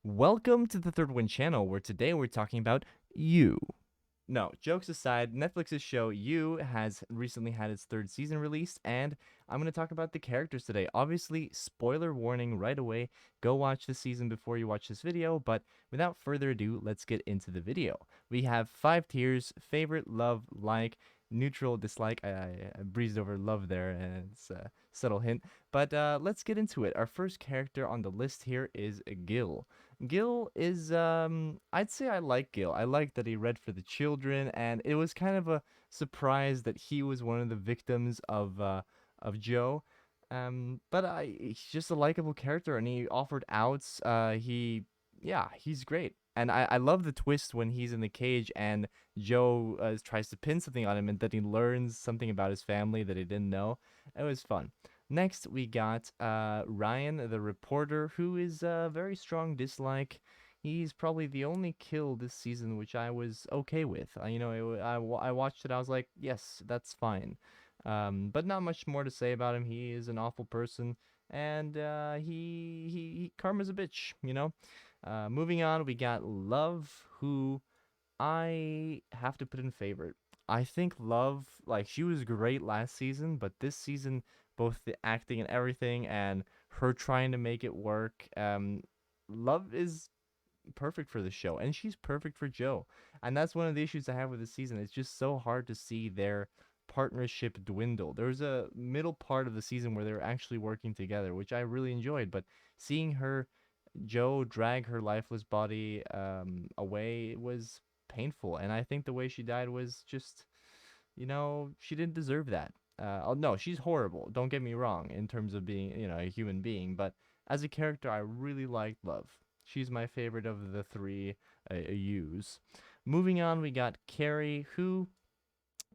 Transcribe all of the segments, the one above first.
Welcome to the Third Win channel, where today we're talking about You. No, jokes aside, Netflix's show You has recently had its third season released, and I'm going to talk about the characters today. Obviously, spoiler warning right away. Go watch the season before you watch this video, but without further ado, let's get into the video. We have 5 tiers: favorite, love, like, neutral, dislike. I breezed over love there, and it's a subtle hint. But let's get into it. Our first character on the list here is Gil. Gil is I'd say I like Gil. I like that he read for the children, and it was kind of a surprise that he was one of the victims of Joe. But he's just a likable character, and he offered outs. He's great. And I love the twist when he's in the cage and Joe tries to pin something on him, and then he learns something about his family that he didn't know. It was fun. Next, we got Ryan, the reporter, who is a very strong dislike. He's probably the only kill this season, which I was okay with. I watched it. I was like, yes, that's fine. But not much more to say about him. He is an awful person, and he karma's a bitch. Moving on, we got Love, who I have to put in favorite. I think Love, like, she was great last season, but this season, both the acting and everything, and her trying to make it work, Love is perfect for the show, and she's perfect for Joe. And that's one of the issues I have with this season. It's just so hard to see their partnership dwindle. There was a middle part of the season where they were actually working together, which I really enjoyed, but seeing her Joe drag her lifeless body away was painful, and I think the way she died was just, she didn't deserve that. Oh no, she's horrible. Don't get me wrong in terms of being, a human being, but as a character, I really liked Love. She's my favorite of the three U's. Moving on, we got Carrie, who,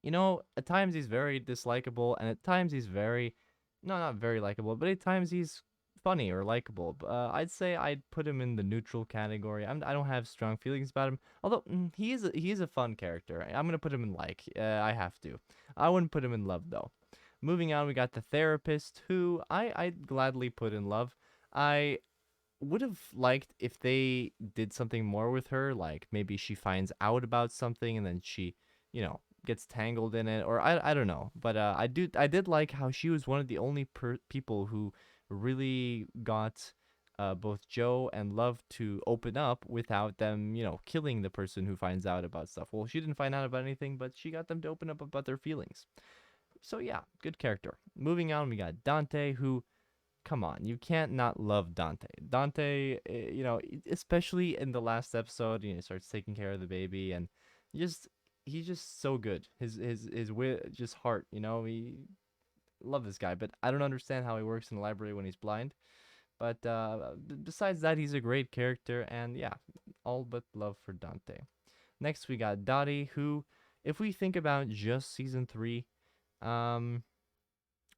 at times he's very dislikable, and at times he's very, no, not very likable, but at times he's funny or likable. I'd say I'd put him in the neutral category. I don't have strong feelings about him, although he is a fun character. I'm gonna put him in like. I have to. I wouldn't put him in love though. Moving on, we got the therapist, who I'd gladly put in love. I would have liked if they did something more with her, like maybe she finds out about something and then she, gets tangled in it, or I don't know. But I did like how she was one of the only people who really got both Joe and Love to open up without them, killing the person who finds out about stuff. Well, she didn't find out about anything, but she got them to open up about their feelings. So yeah, good character. Moving on, we got Dante, who, come on, you can't not love Dante. Dante, especially in the last episode, he starts taking care of the baby, and just he's just so good. His wit, just heart, we love this guy, but I don't understand how he works in the library when he's blind. But besides that, he's a great character, and yeah, all but love for Dante. Next, we got Dottie, who, if we think about just season 3, um,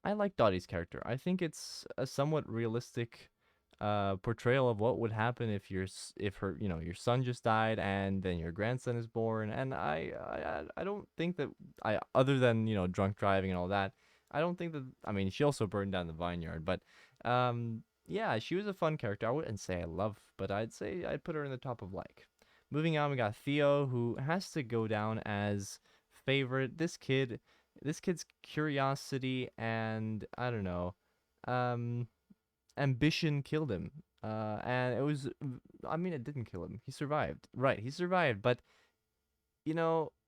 I like Dottie's character. I think it's a somewhat realistic portrayal of what would happen if her, your son just died and then your grandson is born. And I don't think that, I other than, drunk driving and all that, I don't think that, I mean, she also burned down the vineyard, but yeah, she was a fun character. I wouldn't say I love, but I'd say I'd put her in the top of like. Moving on, we got Theo, who has to go down as favorite. This kid's curiosity and, I don't know, um, ambition killed him. And it was, I mean, it didn't kill him. He survived. Right, he survived. But,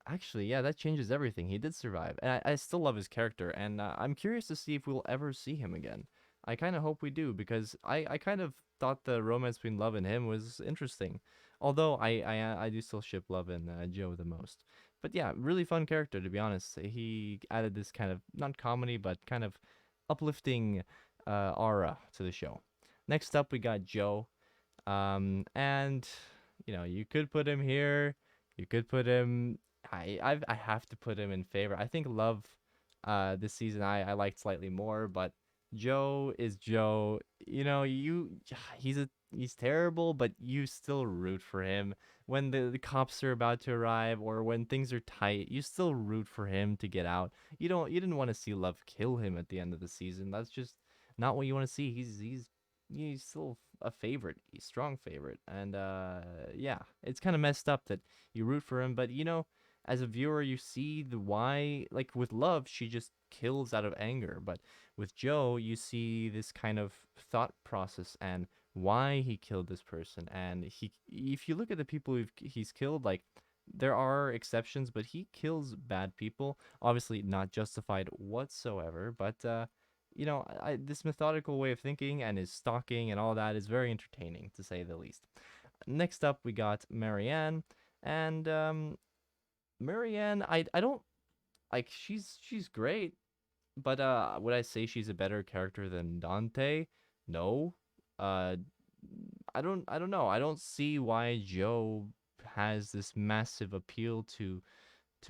actually, yeah, that changes everything. He did survive. And I still love his character. And I'm curious to see if we'll ever see him again. I kind of hope we do, because I kind of thought the romance between Love and him was interesting. Although I do still ship Love and Joe the most. But yeah, really fun character, to be honest. He added this kind of, not comedy, but kind of uplifting aura to the show. Next up, we got Joe. And you could put him here. You could put him. I have to put him in favor. I think Love, this season I liked slightly more, but Joe is Joe. He's terrible, but you still root for him when the cops are about to arrive, or when things are tight. You still root for him to get out. You didn't want to see Love kill him at the end of the season. That's just not what you want to see. He's he's still a favorite, a strong favorite, and yeah, it's kind of messed up that you root for him, but as a viewer, you see the why. Like with Love, she just kills out of anger, but with Joe, you see this kind of thought process and why he killed this person. And if you look at the people he's killed, like there are exceptions, but he kills bad people. Obviously, not justified whatsoever, but this methodical way of thinking and his stalking and all that is very entertaining, to say the least. Next up, we got Marianne, and Marianne, I don't like. She's great, but would I say she's a better character than Dante? No. Uh, I don't know. I don't see why Joe has this massive appeal to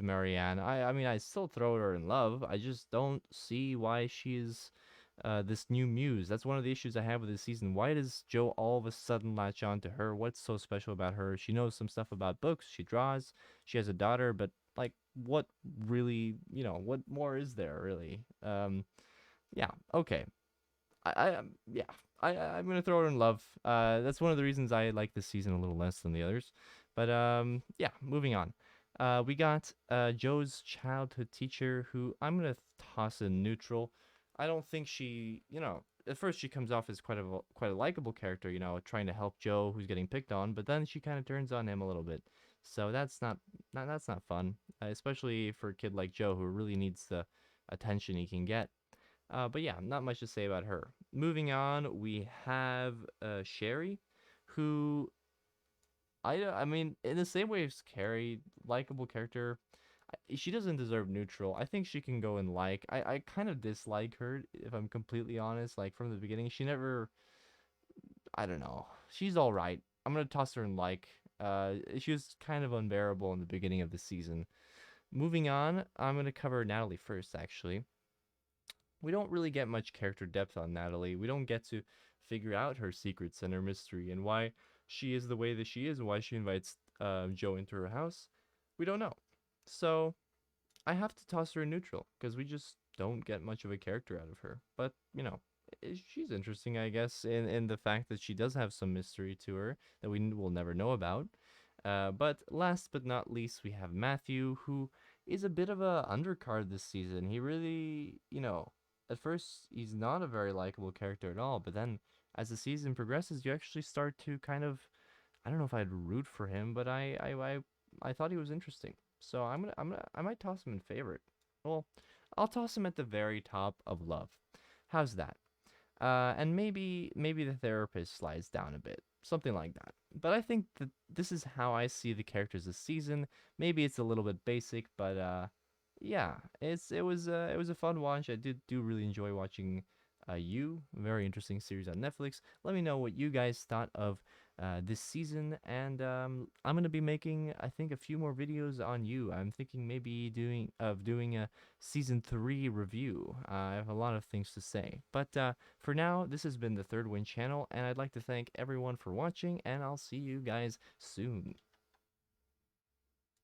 Marianne. I mean, I still throw her in love. I just don't see why she's this new muse. That's one of the issues I have with this season. Why does Joe all of a sudden latch on to her? What's so special about her? She knows some stuff about books. She draws. She has a daughter, but like, what really, what more is there really? Yeah, okay. Yeah, I'm gonna throw her in love. That's one of the reasons I like this season a little less than the others. But yeah, moving on. We got Joe's childhood teacher, who I'm gonna toss in neutral. I don't think she, at first she comes off as quite a likable character, trying to help Joe who's getting picked on, but then she kind of turns on him a little bit. So that's not fun, especially for a kid like Joe who really needs the attention he can get. But yeah, not much to say about her. Moving on, we have Sherry, who I mean, in the same way as Carrie, likable character. She doesn't deserve neutral. I think she can go in like. I kind of dislike her if I'm completely honest. Like from the beginning, she never. I don't know. She's all right. I'm gonna toss her in like. She was kind of unbearable in the beginning of the season. Moving on, I'm gonna cover Natalie first. Actually, we don't really get much character depth on Natalie. We don't get to figure out her secrets and her mystery and why she is the way that she is and why she invites Joe into her house. We don't know. So I have to toss her in neutral because we just don't get much of a character out of her. But, she's interesting, I guess, in the fact that she does have some mystery to her that we will never know about. But last but not least, we have Matthew, who is a bit of a undercard this season. He really, at first he's not a very likable character at all, but then as the season progresses, you actually start to kind of, I don't know if I'd root for him, but I thought he was interesting. So I might toss him in favorite. Well, I'll toss him at the very top of love. How's that? And maybe the therapist slides down a bit, something like that. But I think that this is how I see the characters this season. Maybe it's a little bit basic, but yeah, it was a fun watch. I did do really enjoy watching You, a very interesting series on Netflix. Let me know what you guys thought of this season, and I'm gonna be making, I think, a few more videos on You. I'm thinking maybe doing a season 3 review. I have a lot of things to say, but for now, this has been the Third Win channel, and I'd like to thank everyone for watching, and I'll see you guys soon.